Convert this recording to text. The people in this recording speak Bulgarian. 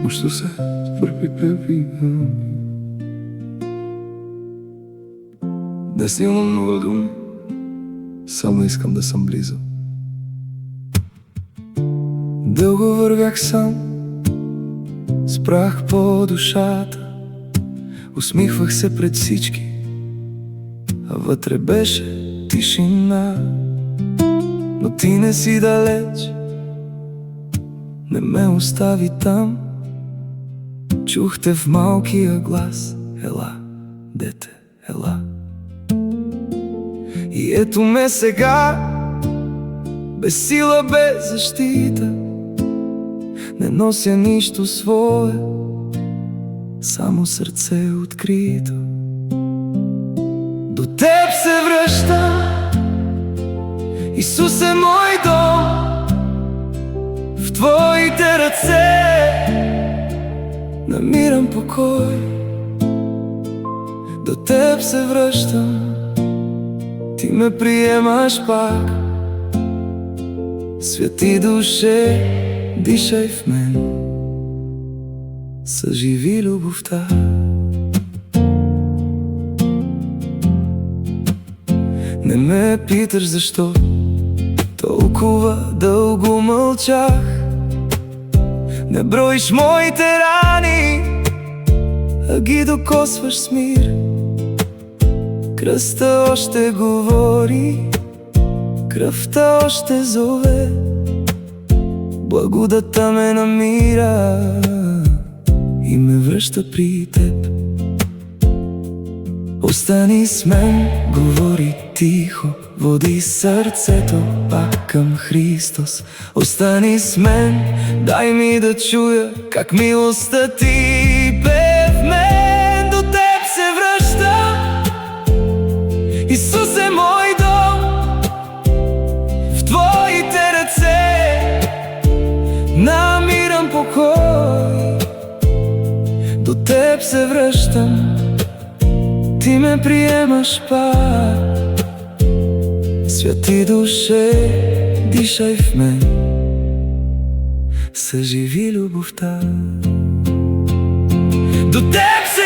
Може се припипипи. Не силно много думи, само искам да съм близо. Дълго вървях сам, спрах по душата, усмихвах се пред всички, а вътре беше тишина. Но ти не си далеч, не ме остави там. Чухте в малкия глас: ела, дете, ела. И ето ме сега, без сила, без защита. Не нося нищо свое, само сърце открито. До теб се връщам, Исус е мой дом. В Твоите ръце намирам покой. До теб се връщам, ти ме приемаш пак. Свети душе, дишай в мен, съживи любовта. Не ме питаш защо толкова дълго мълчах. Не броиш моите рани, а ги докосваш с мир. Кръста още говори, кръвта още зове. Благодата ме намира и ме връща при теб. Остани с мен, говори тихо, води сърцето пак към Христос. Остани с мен, дай ми да чуя как милостта ти бе в мен. До теб се връщам, Исус е мой дом. В Твоите ръце намирам покой. До теб се връщам, ти ме приемаш пак. Свети душе, дишай в мен, съживи любовта. До теб се